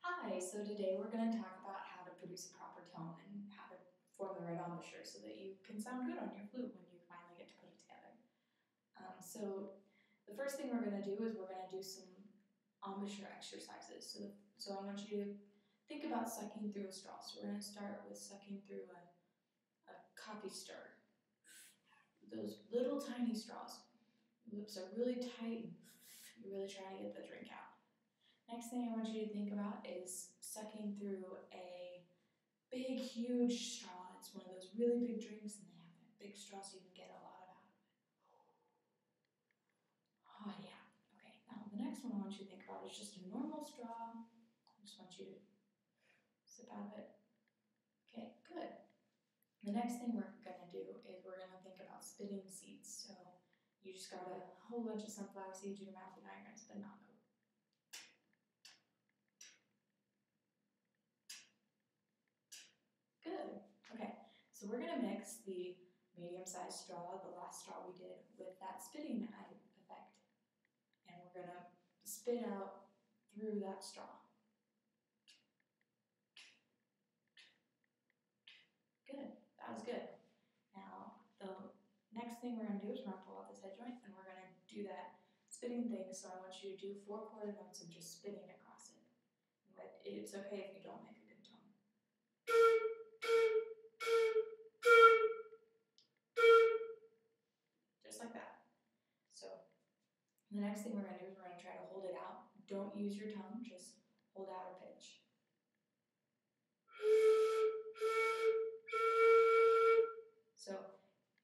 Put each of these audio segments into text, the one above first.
Hi, so today we're going to talk about how to produce a proper tone and how to form the right embouchure so that you can sound good on your flute when you finally get to put it together. So the first thing we're going to do is we're going to do some embouchure exercises. So I want you to think about sucking through a straw. So we're going to start with sucking through a coffee stir. Those little tiny straws. Your lips are really tight and you're really trying to get the drink out. Next thing I want you to think about is sucking through a big, huge straw. It's one of those really big drinks, and they have that big straw so you can get a lot out of it. Oh, yeah. Okay, now the next one I want you to think about is just a normal straw. I just want you to sip out of it. Okay, good. The next thing we're going to do is we're going to think about spitting seeds. So you just got a whole bunch of sunflower seeds in your mouth, and now you're going to spit them out. Good. Okay, so we're going to mix the medium-sized straw, the last straw we did, with that spitting effect. And we're going to spit out through that straw. Good. That was good. Now, the next thing we're going to do is we're going to pull out this head joint, and we're going to do that spitting thing. So I want you to do 4 quarter notes of just spitting across it. But it's okay if you don't make a good tone. Just like that. So the next thing we're going to do is we're going to try to hold it out. Don't use your tongue, just hold out a pitch. So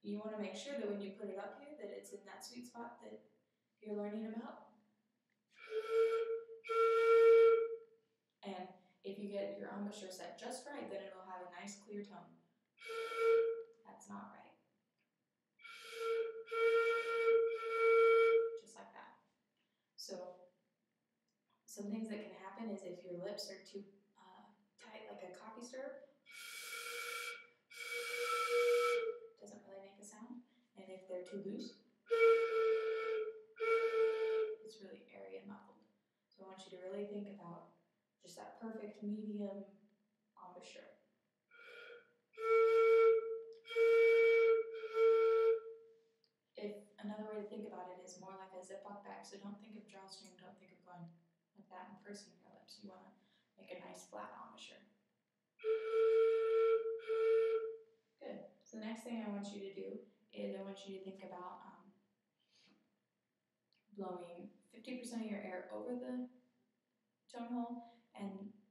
you want to make sure that when you put it up here that it's in that sweet spot that you're learning about. And if you get your embouchure set just right, then it'll have a nice clear tone. That's not right. Just like that. So some things that can happen is if your lips are too tight like a coffee stir, doesn't really make a sound. And if they're too loose, it's really airy and muffled. So I want you to really think about just that perfect medium embouchure. Another way to think about it is more like a zip-lock bag. So don't think of drawstring, don't think of going like that and pursing your lips. You want to make a nice flat embouchure. Good. So the next thing I want you to do is I want you to think about blowing 50% of your air over the tone hole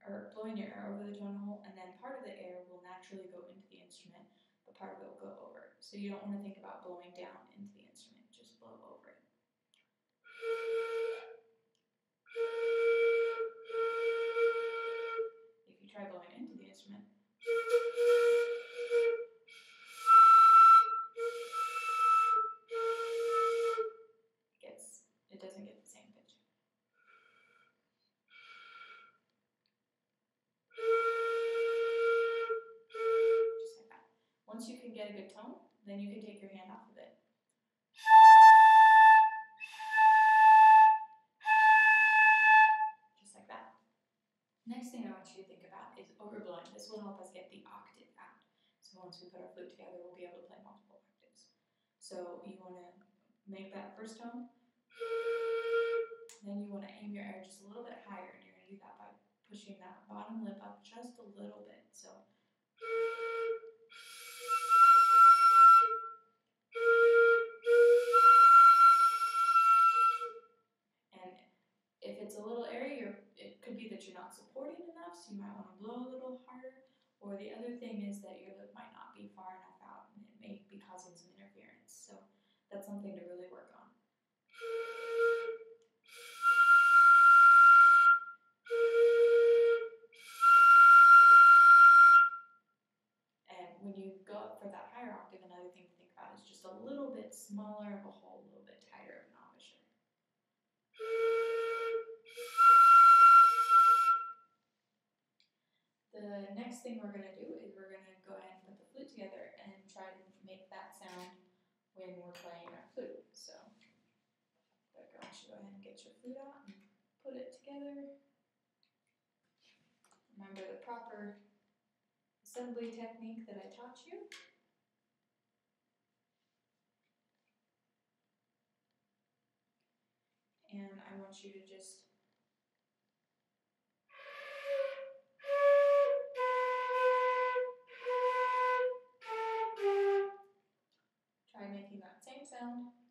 or blowing your air over the tone hole, and then part of the air will naturally go into the instrument, but part of it will go over. So you don't want to think about blowing down into the instrument, just blow over it. If you try blowing into the instrument, it doesn't get the same pitch. Just like that. Once you can get a good tone, then you can take your hand off of it. Just like that. Next thing I want you to think about is overblowing. This will help us get the octave out. So once we put our flute together, we'll be able to play multiple octaves. So you want to make that first tone. Then you want to aim your air just a little bit higher, and you're going to do that by pushing that bottom lip up just a little bit. So and if it's a little airy, it could be that you're not supporting enough, so you might want to blow a little harder. Or the other thing is that your lip might not be far enough out, and it may be causing some interference. So that's something to really work on. And when you go up for that higher octave, another thing to think about is just a little bit smaller of a hole, a little bit tighter of an embouchure. The next thing we're going to do is we're going to go ahead and put the flute together and try to make that sound when we're playing our flute. So I want you to go ahead and get your flute out and put it together. remember the proper assembly technique that I taught you. And I want you to just try making that same sound.